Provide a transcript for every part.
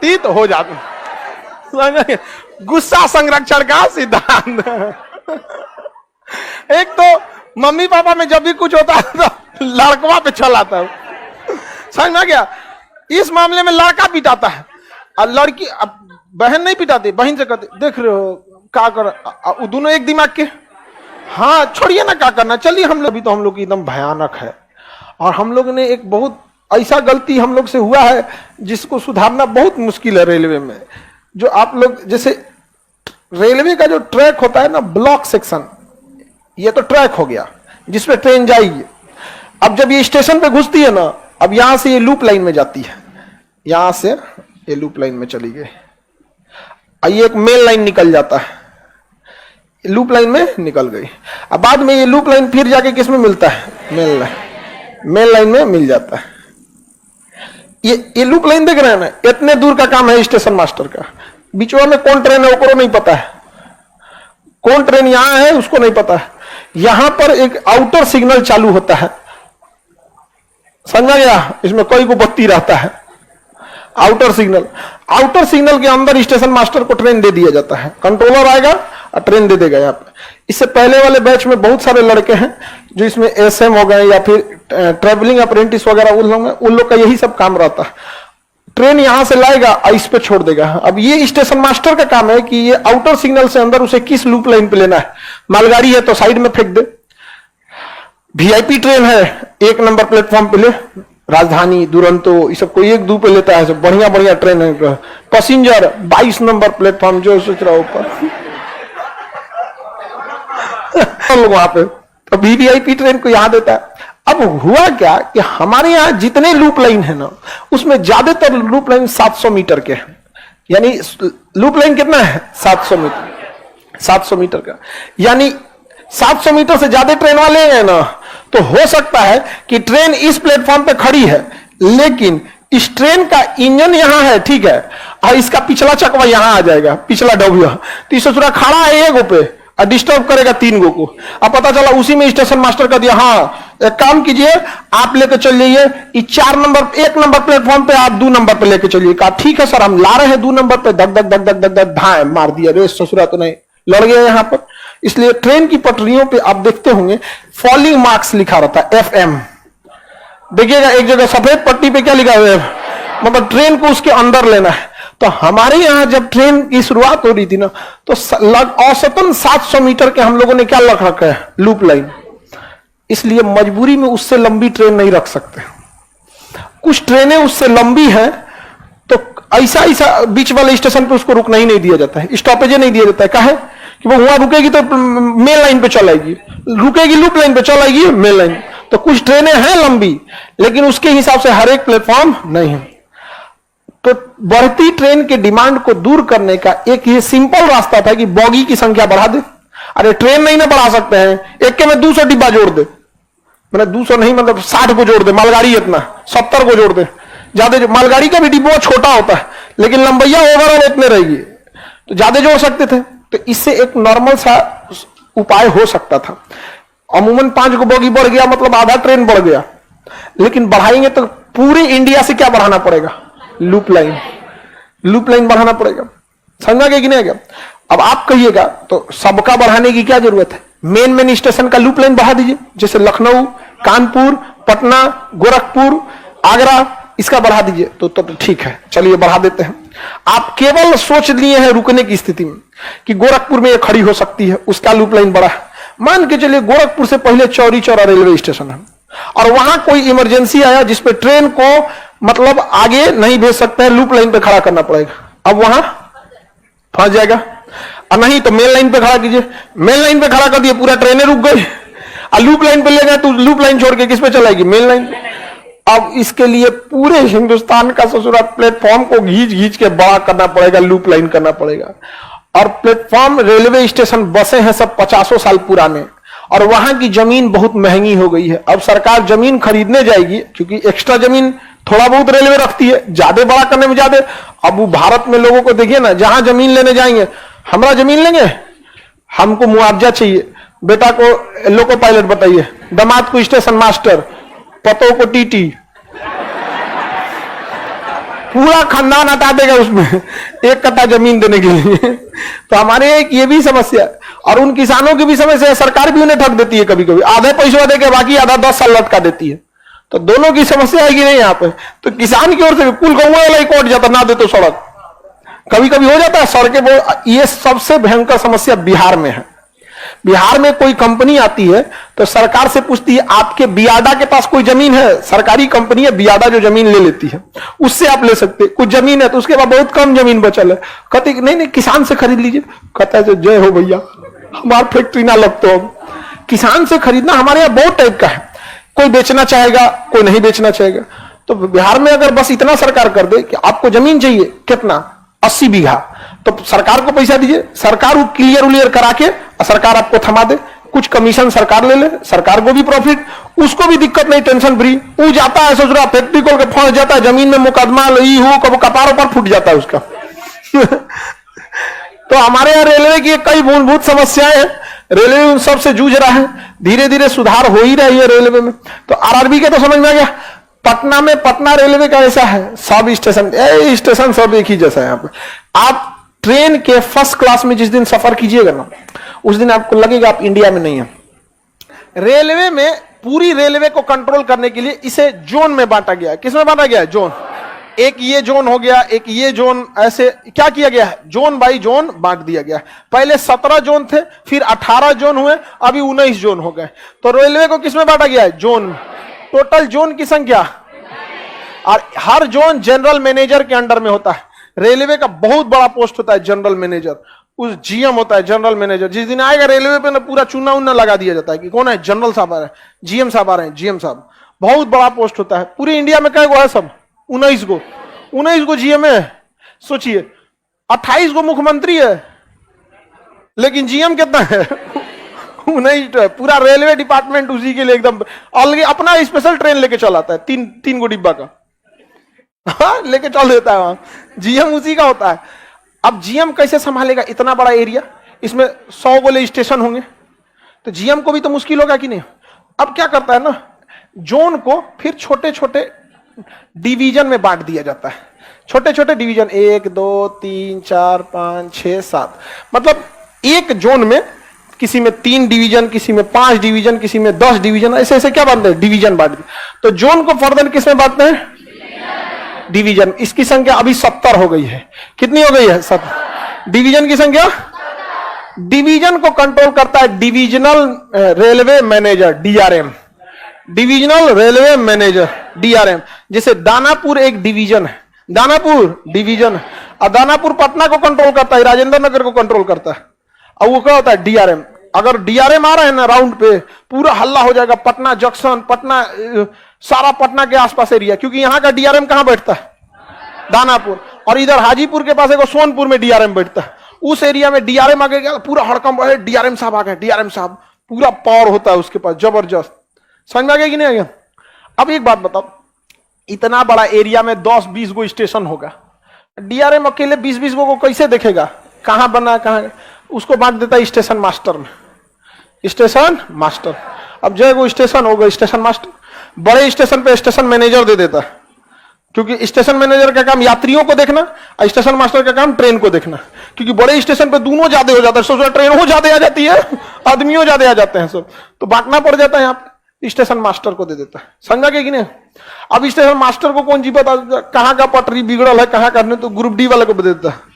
व्यतीत हो जाते। गुस्सा संरक्षण का सिद्धांत। एक तो मम्मी पापा में जब भी कुछ होता है तो लड़कवा पे छल आता है, समझ में आ गया। इस मामले में लड़का पिटाता है और लड़की, अब बहन नहीं पिटाती, बहन से कहती देख रहे हो क्या कर, दोनों एक दिमाग के, हाँ छोड़िए ना क्या करना, चलिए हम लोग, अभी तो हम लोग की एकदम भयानक है। और हम लोग ने एक बहुत ऐसा गलती हम लोग से हुआ है जिसको सुधारना बहुत मुश्किल है रेलवे में। जो आप लोग जैसे रेलवे का जो ट्रैक होता है ना, ब्लॉक सेक्शन, ये तो ट्रैक हो गया जिसपे ट्रेन जाएगी। अब जब ये स्टेशन पे घुसती है ना, अब यहां से ये लूप लाइन में जाती है, यहां से ये लूप लाइन में चली गई, ये एक मेन लाइन निकल जाता है, लूप लाइन में निकल गई। अब बाद में ये लूप लाइन फिर जाके किस में मिलता है, मेन लाइन में मिल जाता है। ये लूप लाइन देख रहे हैं ना, इतने दूर का काम है स्टेशन मास्टर का। बीचवा में कौन ट्रेन है उसको नहीं पता है, कौन ट्रेन यहां है उसको नहीं पता है। यहां पर एक आउटर सिग्नल चालू होता है, समझा गया, इसमें कोई को बत्ती रहता है, आउटर सिग्नल के अंदर स्टेशन मास्टर को ट्रेन दे दिया जाता है। कंट्रोलर आएगा और ट्रेन दे देगा यहाँ पे। इससे पहले वाले बैच में बहुत सारे लड़के हैं जो इसमें एसएम हो गए या फिर ट्रेवलिंग अप्रेंटिस वगैरह, उन लोग का यही सब काम रहता है। ट्रेन यहां से लाएगा और इस पे छोड़ देगा। अब ये स्टेशन मास्टर का काम है कि ये आउटर सिग्नल से अंदर उसे किस लूप लाइन पे लेना है। मालगाड़ी है तो साइड में फेंक दे, वीआईपी ट्रेन है 1 नंबर प्लेटफॉर्म पे ले, राजधानी, दुरंतो, इस सबको 1-2 पे लेता है, सब बढ़िया बढ़िया ट्रेन है। पैसेंजर 22 नंबर प्लेटफॉर्म, जो सोच रहा ऊपर लोग वहां पे, तो वीवीआईपी ट्रेन को यहां देता है। अब हुआ क्या कि हमारे यहां जितने लूप लाइन है ना, उसमें ज्यादातर लूप लाइन 700 मीटर के हैं। यानी लूप लाइन कितना है, 700 मीटर, 700 मीटर का। यानी 700 मीटर से ज्यादा ट्रेन वाले हैं ना, तो हो सकता है कि ट्रेन इस प्लेटफॉर्म पे खड़ी है, लेकिन इस ट्रेन का इंजन यहां है, ठीक है, और इसका पिछला चकवा यहां आ जाएगा, पिछला डबिया, तो इसे पूरा खड़ा है एक गो पे और डिस्टर्ब करेगा 3 गो को। अब पता चला उसी में स्टेशन मास्टर कर दिया, हाँ एक काम कीजिए, आप लेकर चल जाइए 1 नंबर प्लेटफॉर्म पे, आप 2 नंबर पे लेकर चलिए। कहा ठीक है सर, हम ला रहे हैं 2 नंबर पे। धक धक धक धक धक धक धाए मार दिया, रे ससुरा तो नहीं, लड़ गया यहां पर। इसलिए ट्रेन की पटरियों पे आप देखते होंगे फॉलिंग मार्क्स लिखा रहता है, FM। देखिएगा एक जगह सफेद पट्टी पे क्या लिखा हुआ है, मतलब ट्रेन को उसके अंदर लेना है। तो हमारे यहां जब ट्रेन की शुरुआत हो रही थी ना, तो औसतन 700 मीटर के हम लोगों ने क्या रख रखा है, लूप लाइन। इसलिए मजबूरी में उससे लंबी ट्रेन नहीं रख सकते। कुछ ट्रेनें उससे लंबी हैं तो ऐसा बीच वाले स्टेशन पे उसको रुकना ही नहीं दिया जाता है, स्टॉपेज नहीं दिया जाता है। काहे कि वो वहां रुकेगी तो मेन लाइन पे चलाएगी, रुकेगी लूप लाइन पे चलाएगी मेन लाइन। तो कुछ ट्रेनें हैं लंबी, लेकिन उसके हिसाब से हर एक प्लेटफॉर्म नहीं है। तो बढ़ती ट्रेन के डिमांड को दूर करने का एक ये सिंपल रास्ता था कि बॉगी की संख्या बढ़ा दे। अरे ट्रेन नहीं ना बढ़ा सकते हैं, एक के में 200 डिब्बा जोड़ दे, मैंने 200 नहीं मतलब 60 को जोड़ दे, मालगाड़ी इतना 70 को जोड़ दे। ज्यादा मालगाड़ी का भी डिब्बा छोटा होता है, लेकिन लंबैया ओवरऑल इतने रहेगी, तो ज्यादा जोड़ सकते थे। तो इससे एक नॉर्मल सा उपाय हो सकता था। अमूमन 5 को बॉगी बढ़ गया मतलब आधा ट्रेन बढ़ गया, लेकिन बढ़ाएंगे तो पूरे इंडिया से क्या बढ़ाना पड़ेगा, लूप लाइन बढ़ाना पड़ेगा। समझा गया कि नहीं गया? अब आप कहिएगा तो सबका बढ़ाने की क्या जरूरत है, मेन स्टेशन का लूप लाइन बढ़ा दीजिए, जैसे लखनऊ, कानपुर, पटना, गोरखपुर, आगरा, इसका बढ़ा दीजिए तो ठीक है, चलिए बढ़ा देते हैं। आप केवल सोच लिए हैं रुकने की स्थिति में कि गोरखपुर में ये खड़ी हो सकती है, उसका लूप लाइन बढ़ा। मान के चलिए गोरखपुर से पहले चौरी चौरा रेलवे स्टेशन है और वहां कोई इमरजेंसी आया जिसपे ट्रेन को मतलब आगे नहीं भेज सकते हैं, लूप लाइन पे खड़ा करना पड़ेगा। अब वहां फंस जाएगा, और नहीं तो मेन लाइन पे खड़ा कीजिए। मेन लाइन पे खड़ा कर दिए, पूरा ट्रेनें रुक गई, और लूप लाइन पे ले गए तो लूप लाइन छोड़ के किस पे चलाएगी, मेन लाइन। अब इसके लिए पूरे हिंदुस्तान का ससुरा प्लेटफॉर्म को घींच के बड़ा करना पड़ेगा, लूप लाइन करना पड़ेगा। और प्लेटफॉर्म, रेलवे स्टेशन, बसें हैं सब 50 साल पुराने, और वहां की जमीन बहुत महंगी हो गई है। अब सरकार जमीन खरीदने जाएगी, क्योंकि एक्स्ट्रा जमीन थोड़ा बहुत रेलवे रखती है, ज्यादा बड़ा करने में ज्यादा। अब वो भारत में लोगों को देखिए ना, जहां जमीन लेने जाएंगे, हमरा जमीन लेंगे, हमको मुआवजा चाहिए, बेटा को लोको पायलट बताइए, दामाद को स्टेशन मास्टर, पतों को टीटी, पूरा खानदान हटा देगा उसमें एक कट्टा जमीन देने के लिए। तो हमारे एक ये भी समस्या है, और उन किसानों की भी समस्या है, सरकार भी उन्हें ठग देती है कभी कभी, आधे पैसे दे के बाकी आधा 10 साल लटका देती है। तो दोनों की समस्या है कि नहीं यहाँ पे। तो किसान की ओर से कुल गौवा वाला ही कोट जाता, ना दे तो सड़क कभी कभी हो जाता है सड़कें। ये सबसे भयंकर समस्या बिहार में है। बिहार में कोई कंपनी आती है तो सरकार से पूछती है आपके बियाडा के पास कोई जमीन है, सरकारी कंपनी है बियाडा जो जमीन ले लेती है, उससे आप ले सकते। कुछ जमीन है तो उसके बाद बहुत कम जमीन बचल है, कहते नहीं नहीं किसान से खरीद लीजिए। कहता है जय हो भैया, हमारी फैक्ट्री ना लगता हो। किसान से खरीदना हमारे यहाँ बहुत टाइप का है, कोई बेचना चाहेगा कोई नहीं बेचना चाहेगा। तो बिहार में अगर बस इतना सरकार कर दे कि आपको जमीन चाहिए कितना 80 बीघा, तो सरकार को पैसा दीजिए, सरकार वो क्लियर करा के सरकार आपको थमा दे, कुछ कमीशन सरकार ले ले, सरकार को भी प्रॉफिट, उसको भी दिक्कत नहीं, टेंशन फ्री। वो जाता है सोच रहा फैक्ट्री खोल के फंस जाता है, जमीन में मुकदमा लई हो कब कपारों पर फूट जाता है उसका। तो हमारे यहाँ रेलवे की कई मूलभूत समस्याएं हैं, रेलवे उन सबसे जूझ रहा है, धीरे धीरे सुधार हो ही रही है रेलवे में। तो आरआरबी के तो समझ में आ गया। पटना में पटना रेलवे का ऐसा है, सब स्टेशन सब एक ही जैसा है। यहाँ पे आप ट्रेन के फर्स्ट क्लास में जिस दिन सफर कीजिएगा ना, उस दिन आपको लगेगा आप इंडिया में नहीं है। रेलवे में पूरी रेलवे को कंट्रोल करने के लिए इसे जोन में बांटा गया है। किसमें बांटा गया है? जोन। एक ये जोन हो गया, एक ये जोन, ऐसे क्या किया गया है, जोन बाई जोन बांट दिया गया। पहले 17 जोन थे, फिर 18 जोन हुए, अभी 19 जोन हो गए। तो रेलवे को किसमें बांटा गया है? जोन में। टोटल जोन की संख्या, और हर जोन जनरल मैनेजर के अंडर में होता है। रेलवे का बहुत बड़ा पोस्ट होता है जनरल मैनेजर, उस जीएम होता है जनरल मैनेजर। जिस दिन आएगा रेलवे पे ना पूरा चूना उन्ना लगा दिया जाता है कि कौन है, जनरल साहब आ रहे हैं, जीएम साहब आ रहे हैं, जीएम साहब। बहुत बड़ा पोस्ट होता है। पूरी इंडिया में कई गो है? सब 19 गो जीएम है। सोचिए 28 गो मुख्यमंत्री है, लेकिन जीएम कितना है? 19 है। पूरा रेलवे डिपार्टमेंट उसी के लिए एकदम अलग अपना स्पेशल ट्रेन लेके चलाता है, तीन गो डिब्बा का। हाँ, लेके चल देता है वहां, जीएम उसी का होता है। अब जीएम कैसे संभालेगा इतना बड़ा एरिया? इसमें 100 गोले स्टेशन होंगे, तो जीएम को भी तो मुश्किल होगा कि नहीं। अब क्या करता है ना, जोन को फिर छोटे छोटे डिवीजन में बांट दिया जाता है। छोटे छोटे डिवीजन 1 2 3 4 5 6 7, मतलब एक जोन में किसी में 3 डिवीजन, किसी में 5 डिवीजन, किसी में 10 डिवीजन, ऐसे ऐसे क्या बांटते हैं? डिवीजन बांट दिए। तो जोन को फर्दर किसमें बांटते हैं? डिवीजन। इसकी संख्या अभी 70 हो गई है। कितनी हो गई है? 70। डिवीजन की संख्या, डिवीजन को कंट्रोल करता है divisional railway manager, DRM. Divisional railway manager, DRM. जैसे दानापुर एक डिवीजन है, दानापुर डिवीजन है, और दानापुर पटना को कंट्रोल करता है, राजेंद्र नगर को कंट्रोल करता है। और वो क्या होता है? डीआरएम। अगर डीआरएम आ रहे हैं ना राउंड पे, पूरा हल्ला हो जाएगा पटना जंक्शन, पटना सारा पटना के आसपास एरिया, क्योंकि यहाँ का डीआरएम कहां बैठता है? दानापुर। और इधर हाजीपुर के पास एक सोनपुर में डीआरएम बैठता है। उस एरिया में डीआरएम आ गया, पूरा हड़कंप है, डीआरएम साहब आ गए, डीआरएम साहब, पूरा पावर होता है उसके पास, जबरदस्त। समझ में आ गया कि नहीं आ गया? अब एक बात बताओ, इतना बड़ा एरिया में 10-20 गो स्टेशन होगा, डीआरएम अकेले 20-20 गो को कैसे देखेगा? कहां बना कहां? उसको बांट देता है स्टेशन मास्टर में, स्टेशन मास्टर। अब जो वो स्टेशन होगा स्टेशन मास्टर, बड़े स्टेशन पे स्टेशन मैनेजर दे देता है, क्योंकि स्टेशन मैनेजर का काम यात्रियों को देखना और स्टेशन मास्टर का काम ट्रेन को देखना। क्योंकि बड़े स्टेशन पे दोनों ज्यादा हो जाता है, सोचो ट्रेन हो ज्यादा आ जाती है, आदमियों ज्यादा आ जाते हैं सब, तो बांटना पड़ जाता है। यहाँ पे स्टेशन मास्टर को दे देता है। समझा कि नहीं? अब स्टेशन मास्टर को कौन जी पता कहाँ का पटरी बिगड़ल है, कहाँ करने, तो ग्रुप डी वाले को दे देता है,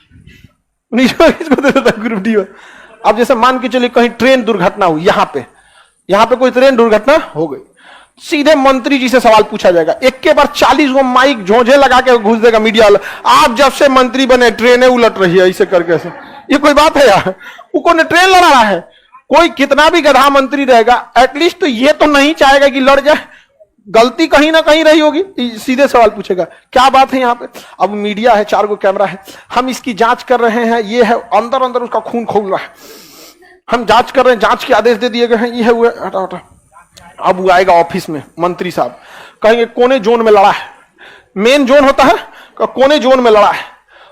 इसको दे देता है ग्रुप डी वाला। अब जैसे मान के चलिए कहीं ट्रेन दुर्घटना हुई, यहाँ पे कोई ट्रेन दुर्घटना हो गई, सीधे मंत्री जी से सवाल पूछा जाएगा। एक के बार 40 गो माइक झोंझे लगा के घुस देगा मीडिया वाला, आप जब से मंत्री बने ट्रेनें उलट रही है, ऐसे करके ऐसे। ये कोई बात है यार? वो कौन ट्रेन लड़ा रहा है? कोई कितना भी गधा मंत्री रहेगा, एटलीस्ट तो ये तो नहीं चाहेगा कि लड़ जाए, गलती कहीं ना कहीं रही होगी, सीधे सवाल पूछेगा। क्या बात है यहाँ पे? अब मीडिया है, 4 गो कैमरा है, हम इसकी जांच कर रहे हैं, ये है, अंदर अंदर उसका खून खोल रहा है, हम जांच कर रहे हैं, जांच के आदेश दे दिए गए हैं, ये है वो है, हटा हटा। अब वो आएगा ऑफिस में, मंत्री साहब कहेंगे कोने जोन में लड़ा है, मेन जोन होता है, कोने जोन में लड़ा है,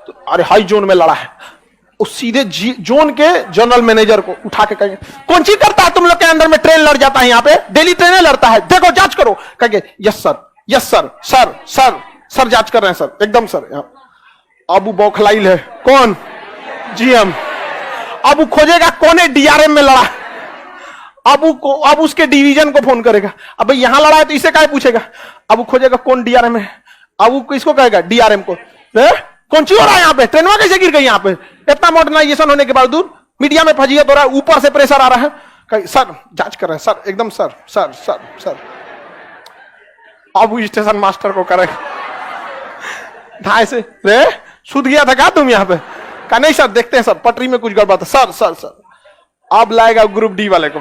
तो अरे हाई जोन में लड़ा है। उस सीधे जोन के जनरल मैनेजर को उठा के कहेंगे कौन सी करता है तुम लोग के अंदर में, ट्रेन लड़ जाता है यहाँ पे, डेली ट्रेनें लड़ता है, देखो जांच करो। कहेंगे yes sir, yes sir, sir sir sir जांच कर रहे हैं सर, एकदम सर। अब वो बौखलाइल है, कौन? जीएम। अब वो खोजेगा कौन है डीआरएम में लड़ा, अब उसके डिवीजन को फोन करेगा, अब यहां लड़ा है तो इसे क्या पूछेगा, अब वो खोजेगा कौन डीआरएम है, अब वो किसको कहेगा, डीआरएम को। कौन सी हो रहा है यहाँ पे, ट्रेनवा कैसे गिर गई यहाँ पे, इतना मॉडर्नाइजेशन होने के बावजूद मीडिया में फजीयत हो रहा है, ऊपर से प्रेशर आ रहा है, सर जांच कर रहे हैं सर, एकदम सर सर सर सर। अब वो स्टेशन मास्टर को करेगा, ढाई से रे सुध गया था क्या तुम यहाँ पे, कहा नहीं सर देखते हैं सर, पटरी में कुछ गड़बड़ था सर सर सर। अब लाएगा ग्रुप डी वाले को,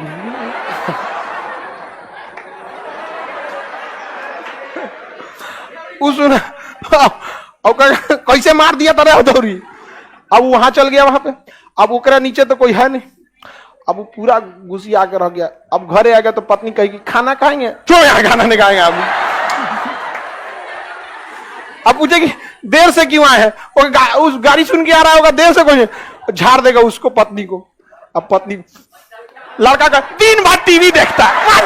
उस कैसे मार दिया था हथौड़ी। अब वहां चल गया वहां पे, अब ओकरा नीचे तो कोई है नहीं, अब वो पूरा घुसी आकर रह गया। अब घरे आ गया तो पत्नी कहेगी खाना खाएंगे, क्यों यहाँ खाना नहीं खाएंगे आप। अब पूछेगी देर से क्यों आए हैं, उस गाड़ी सुन के आ रहा होगा, देर से कोई झाड़ देगा उसको, पत्नी को। अब पत्नी, लड़का का दिन भर टीवी देखता है,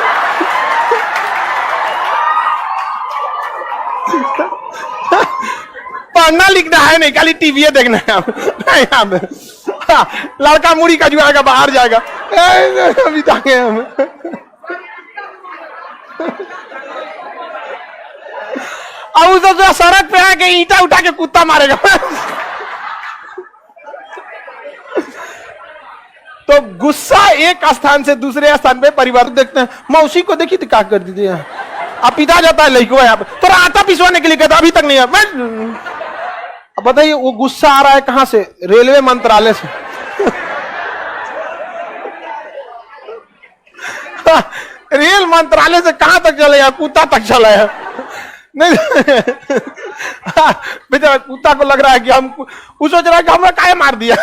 पढ़ना लिखना है नहीं, खाली टीवी देखना है। लड़का मुड़ी का जुआएगा, बाहर जाएगा, बिताएंगे हम। अब उसे सड़क पे आके ईंटा उठा के कुत्ता मारेगा। तो गुस्सा एक स्थान से दूसरे स्थान पे परिवर्तन देखते हैं। मौसी को देखी तो क्या कर दी थी, अब पिता जाता है लड़को यहाँ पे, तो आटा पिसवाने के लिए कहता, अभी तक नहीं है। अब बताइए वो गुस्सा आ रहा है कहां से, रेलवे मंत्रालय से। रेल मंत्रालय से कहां तक चले, कुत्ता तक चला है। नहीं बेचारा कुत्ता को लग रहा है कि हम, वो सोच रहा है कि हमने काहे मार दिया।